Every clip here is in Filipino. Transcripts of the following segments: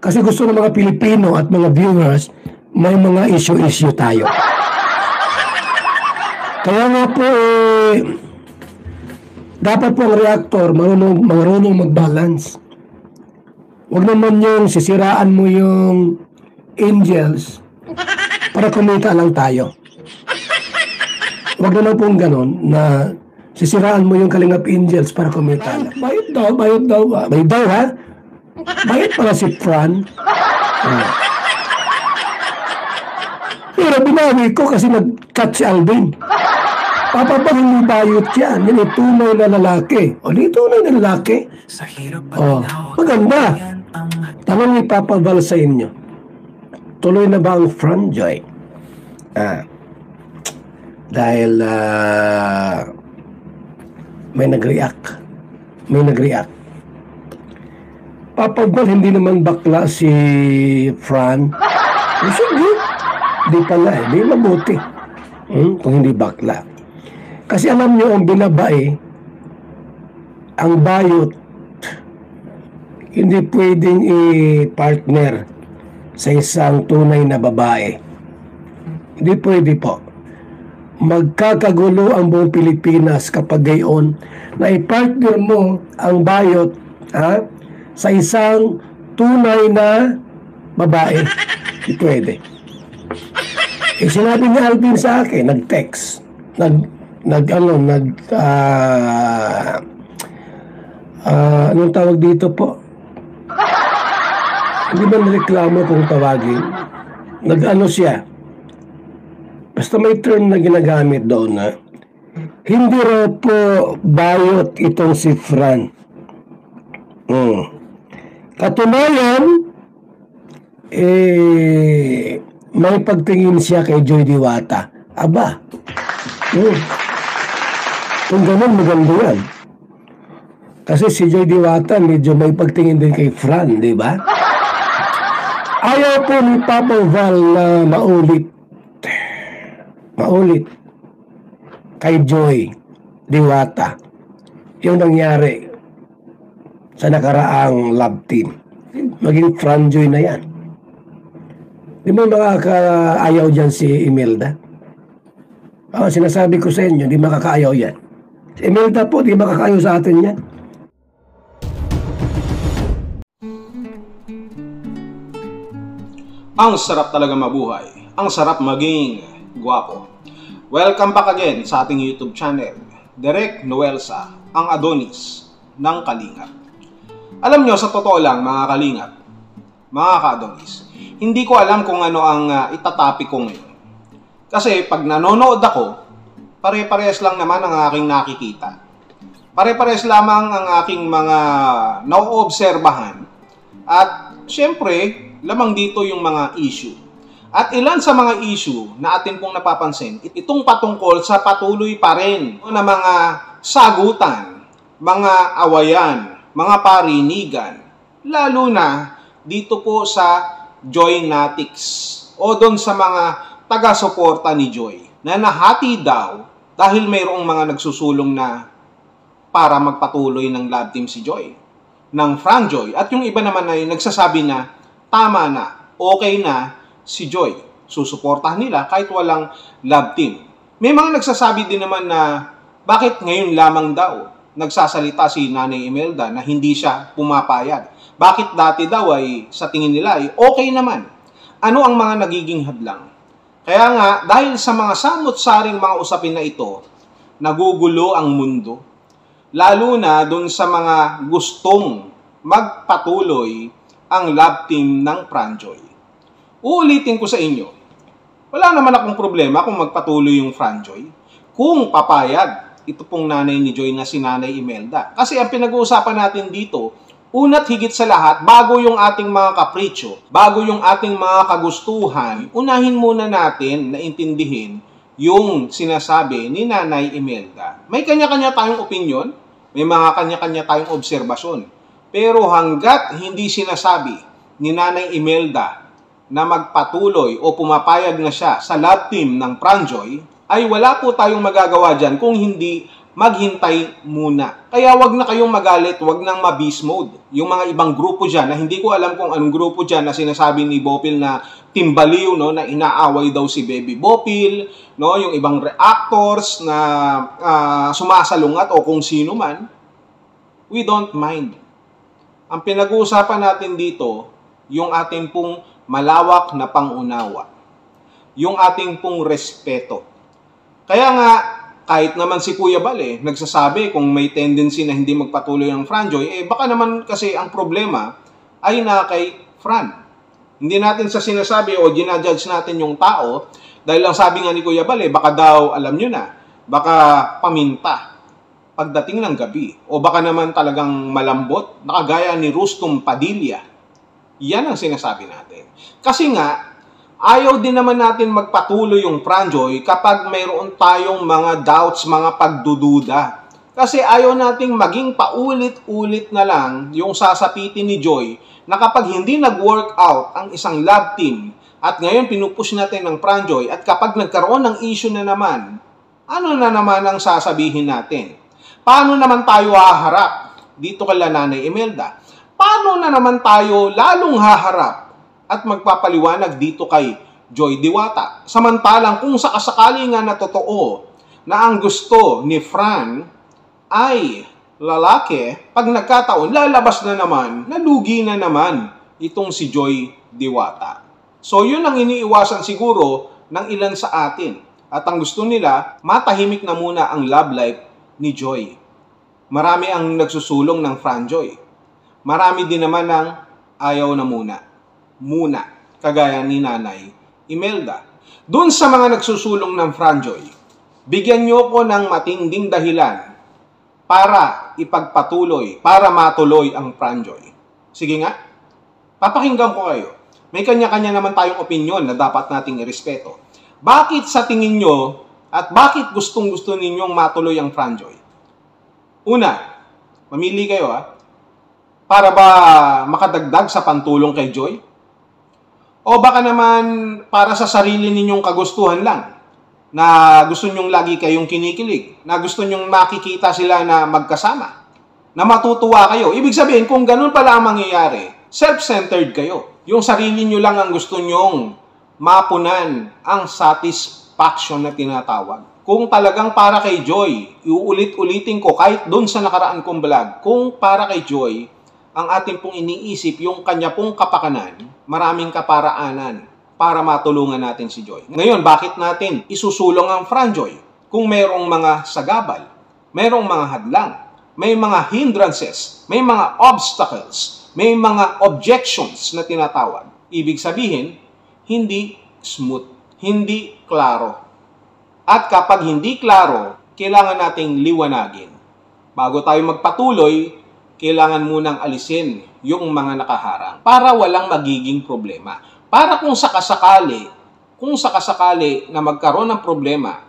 Kasi gusto ng mga Pilipino at mga viewers, may mga issue-issue tayo. Kaya nga po, dapat po ang reactor marunong mag-balance. Huwag naman yung sisiraan mo yung angels para kumita lang tayo. Huwag naman pong ganon na sisiraan mo yung Kalingap Angels para kumita lang. Bayad daw. Bayad daw, ha? Bayad pala si Fran. Pero binawi ko kasi nag-cut si Alvin. Papabang may bayot yan. Yan ay tunay na lalaki. O, di tunay na lalaki. O, maganda. Tanong ni Papa Val sa inyo. Tuloy na ba ang Franjoy? Dahil may nag-react. Papa Val, hindi naman bakla si Fran. Sige. Di pala di mabuti. Kung hindi bakla. Kasi alam nyo, ang binabae, ang bayot, hindi pwedeng i-partner sa isang tunay na babae. Hindi pwede po. Magkakagulo ang buong Pilipinas kapag gayon na i-partner mo ang bayot sa isang tunay na babae. Hindi pwede. Sinabi ni Alvin sa akin, nag-text, anong tawag dito po? Hindi ba nareklamo kung tawagin? Nag-ano siya? Basta may term na ginagamit doon na hindi raw po bayot itong si Fran. Katunayan, may pagtingin siya kay Joy Diwata. Aba, kung gano'n, maganda yan. Kasi si Joy Diwata, medyo may pagtingin din kay Fran, di ba? Ayaw po ni Papa Val na maulit kay Joy Diwata yung nangyari sa nakaraang love team. Maging Franjoy na yan. Di mo makakaayaw dyan si Imelda? Sinasabi ko sa inyo, di makakaayaw yan. Si Imelda po, di makakaayaw sa atin yan. Ang sarap talaga mabuhay. Ang sarap maging gwapo. Welcome back again sa ating YouTube channel. Direk Noelsa, ang Adonis ng Kalingap. Alam nyo, sa totoo lang mga Kalingap, mga ka-Adonis, hindi ko alam kung ano ang itatapik ko ngayon. Kasi pag nanonood ako, pare-parehas lang naman ang aking nakikita. Pare-parehas lamang ang aking mga nauobserbahan. At syempre, lamang dito yung mga issue. At ilan sa mga issue na atin pong napapansin, itong patungkol sa patuloy pa rin na mga sagutan, mga awayan, mga parinigan, lalo na dito po sa Joy Natics o doon sa mga taga-suporta ni Joy na nahati daw dahil mayroong mga nagsusulong na para magpatuloy ng love team si Joy, ng Franjoy. At yung iba naman ay nagsasabi na tama na, okay na si Joy. Susuportahan nila kahit walang love team. May mga nagsasabi din naman na bakit ngayon lamang daw nagsasalita si Nanay Imelda na hindi siya pumapayag. Bakit dati daw ay sa tingin nila ay okay naman. Ano ang mga nagiging hadlang? Kaya nga, dahil sa mga samot-saring mga usapin na ito, nagugulo ang mundo. Lalo na dun sa mga gustong magpatuloy ang love team ng Franjoy. Uulitin ko sa inyo, wala naman akong problema kung magpatuloy yung Franjoy. Kung papayag, ito pong nanay ni Joy na si Nanay Imelda. Kasi ang pinag-uusapan natin dito, una't higit sa lahat, bago yung ating mga kapritsyo, bago yung ating mga kagustuhan, unahin muna natin na intindihin yung sinasabi ni Nanay Imelda. May kanya-kanya tayong opinyon, may mga kanya-kanya tayong obserbasyon. Pero hanggat hindi sinasabi ni Nanay Imelda na magpatuloy o pumapayag na siya sa love team ng Franjoy, ay wala po tayong magagawa dyan kung hindi maghintay muna. Kaya wag na kayong magalit, wag nang ma-beast mode. Yung mga ibang grupo dyan, na hindi ko alam kung anong grupo dyan na sinasabi ni Bopil na timbaliw, no, na inaaway daw si Baby Bopil, no, yung ibang reactors na sumasalungat o kung sino man, we don't mind. Ang pinag-uusapan natin dito, yung ating pong malawak na pangunawa. Yung ating pong respeto. Kaya nga, kahit naman si Kuya Bal nagsasabi kung may tendency na hindi magpatuloy ang Franjoy, baka naman kasi ang problema ay na kay Fran. Hindi natin sa sinasabi o ginajudge natin yung tao dahil lang sabi nga ni Kuya Bal, baka daw, alam nyo na, baka paminta pagdating ng gabi. O baka naman talagang malambot, nakagaya ni Rustum Padilla. Yan ang sinasabi natin. Kasi nga, ayaw din naman natin magpatuloy yung Franjoy kapag mayroon tayong mga doubts, mga pagdududa. Kasi ayaw nating maging paulit-ulit na lang yung sasapitin ni Joy na kapag hindi nag-work out ang isang love team at ngayon pinupush natin ng Franjoy at kapag nagkaroon ng issue na naman, ano na naman ang sasabihin natin? Paano naman tayo haharap dito kay Nanay Imelda? Paano na naman tayo lalong haharap at magpapaliwanag dito kay Joy Diwata? Samantalang kung sakasakali nga na totoo na ang gusto ni Fran ay lalaki, pag nagkataon, lalabas na naman, nalugi na naman itong si Joy Diwata. So yun ang iniiwasan siguro ng ilan sa atin. At ang gusto nila, matahimik na muna ang love life ni Joy. Marami ang nagsusulong ng Franjoy. Marami din naman ang ayaw na muna, kagaya ni Nanay Imelda. Doon sa mga nagsusulong ng Franjoy, bigyan niyo ko ng matinding dahilan para ipagpatuloy, para matuloy ang Franjoy. Sige nga, papakinggan ko kayo. May kanya-kanya naman tayong opinyon na dapat nating irespeto. Bakit sa tingin nyo at bakit gustong-gusto ninyong matuloy ang Franjoy? Una, mamili kayo para ba makadagdag sa pantulong kay Joy? O baka naman para sa sarili ninyong kagustuhan lang, na gusto nyong lagi kayong kinikilig, na gusto nyong makikita sila na magkasama, na matutuwa kayo. Ibig sabihin, kung ganun pala ang mangyayari, self-centered kayo. Yung sarili nyo lang ang gusto nyong mapunan ang satisfaction na tinatawag. Kung talagang para kay Joy, iuulit-ulitin ko kahit doon sa nakaraan kong vlog, kung para kay Joy, ang ating pong iniisip, yung kanya pong kapakanan, maraming kaparaanan para matulungan natin si Joy. Ngayon, bakit natin isusulong ang Franjoy? Kung mayroong mga sagabal, mayroong mga hadlang, may mga hindrances, may mga obstacles, may mga objections na tinatawag. Ibig sabihin, hindi smooth, hindi klaro. At kapag hindi klaro, kailangan nating liwanagin. Bago tayo magpatuloy, kailangan munang alisin yung mga nakaharang para walang magiging problema. Para kung sakasakali na magkaroon ng problema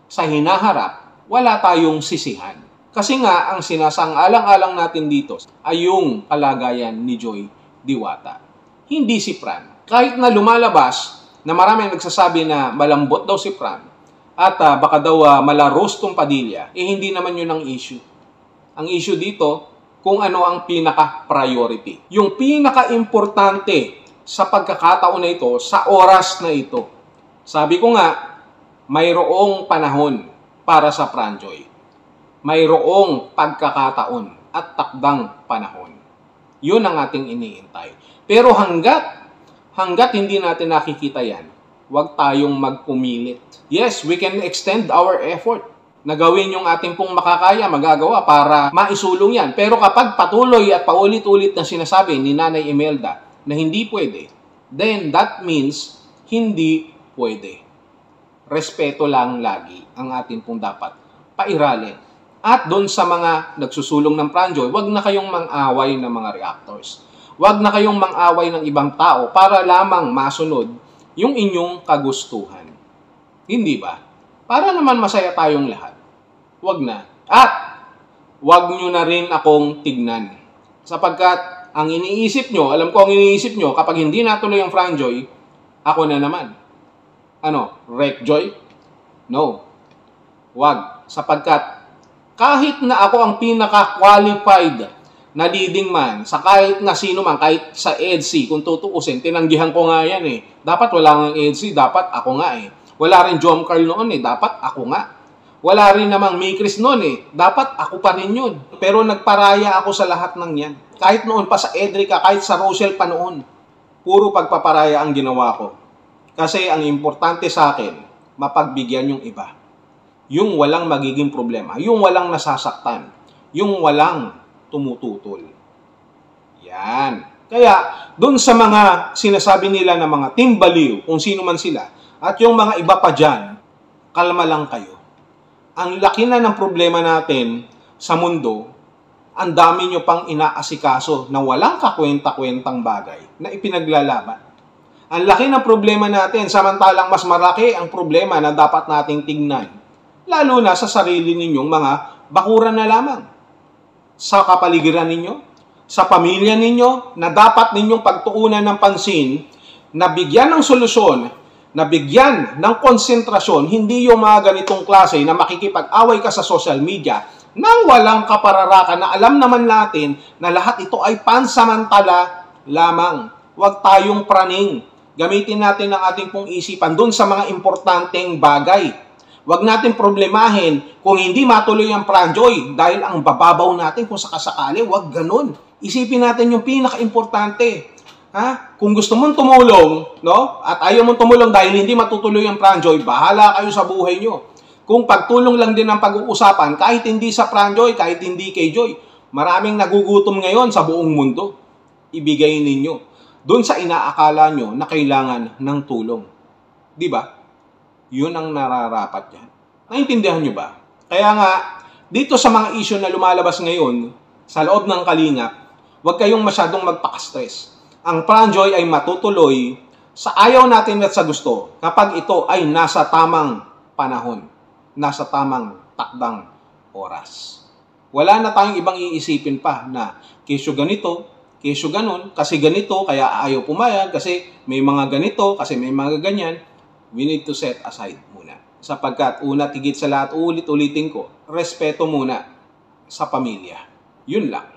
sa hinaharap, wala tayong sisihan. Kasi nga, ang sinasang-alang-alang natin dito ay yung kalagayan ni Joy Diwata. Hindi si Fran. Kahit na lumalabas na marami ang nagsasabi na malambot daw si Fran at baka daw malaros tong Padilla, hindi naman yun ang issue. Ang issue dito, kung ano ang pinaka-priority. Yung pinaka-importante sa pagkakataon na ito, sa oras na ito. Sabi ko nga, mayroong panahon para sa Franjoy. Mayroong pagkakataon at takdang panahon. Yun ang ating iniintay. Pero hanggat hindi natin nakikita yan, huwag tayong magpumilit. Yes, we can extend our effort na gawin yung ating pong makakaya, magagawa para maisulong yan. Pero kapag patuloy at paulit-ulit na sinasabi ni Nanay Imelda na hindi pwede, then that means hindi pwede. Respeto lang lagi ang ating pong dapat pairalin. At doon sa mga nagsusulong ng Franjoy, wag na kayong mang-away ng mga reactors. Wag na kayong mang-away ng ibang tao para lamang masunod yung inyong kagustuhan. Hindi ba? Para naman masaya tayong lahat. Wag na. At wag nyo na rin akong tignan. Sapagkat ang iniisip nyo, alam ko ang iniisip nyo, kapag hindi natuloy ang Franjoy, ako na naman. Ano? Wreck Joy? No. Wag. Sapagkat Kahit na ako ang pinaka-qualified na leading man, sa kahit na sino man, kahit sa EDC, kung tutuusin, tinanggihan ko nga yan eh. Dapat wala nga EDC, dapat ako nga eh. Wala rin Jom Carl noon eh, dapat ako nga. Wala rin namang Mikris noon eh, dapat ako pa rin yun. Pero nagparaya ako sa lahat ng yan. Kahit noon pa sa Edrica, kahit sa Rochelle pa noon, puro pagpaparaya ang ginawa ko. Kasi ang importante sa akin, mapagbigyan yung iba. Yung walang magiging problema, yung walang nasasaktan, yung walang tumututol. Yan. Kaya, dun sa mga sinasabi nila na mga team baliw, kung sino man sila, at yung mga iba pa dyan, kalma lang kayo. Ang laki na ng problema natin sa mundo, ang dami nyo pang inaasikaso na walang kakwenta-kwentang bagay na ipinaglalaban. Ang laki ng problema natin, samantalang mas malaki ang problema na dapat nating tingnan. Lalo na sa sarili ninyong mga bakuran na lamang. Sa kapaligiran ninyo, sa pamilya ninyo, na dapat ninyong pagtuunan ng pansin, na bigyan ng solusyon, na bigyan ng konsentrasyon, hindi yung mga ganitong klase na makikipag-away ka sa social media nang walang kapararakan na alam naman natin na lahat ito ay pansamantala lamang. Huwag tayong praning. Gamitin natin ang ating pong isipan dun sa mga importanteng bagay. Huwag natin problemahin kung hindi matuloy ang Pranjoy dahil ang bababaw natin kung sakasakali, huwag ganun. Isipin natin yung pinaka-importante. Ha? Kung gusto mong tumulong, no? At ayaw mong tumulong dahil hindi matutuloy ang Pranjoy, bahala kayo sa buhay nyo. Kung pagtulong lang din ang pag-uusapan, kahit hindi sa Pranjoy, kahit hindi kay Joy, maraming nagugutom ngayon sa buong mundo. Ibigay ninyo doon sa inaakala nyo na kailangan ng tulong. Di ba? Yun ang nararapat yan. Naintindihan nyo ba? Kaya nga, dito sa mga issue na lumalabas ngayon, sa loob ng Kalingap, huwag kayong masyadong magpaka-stress. Ang Pranjoy ay matutuloy sa ayaw natin at sa gusto kapag ito ay nasa tamang panahon, nasa tamang takdang oras. Wala na tayong ibang iisipin pa na kesyo ganito, kesyo ganun, kasi ganito, kaya ayaw pumayag, kasi may mga ganito, kasi may mga ganyan. We need to set aside muna. Sapagkat una, tigit sa lahat, ulit-ulitin ko, respeto muna sa pamilya. Yun lang.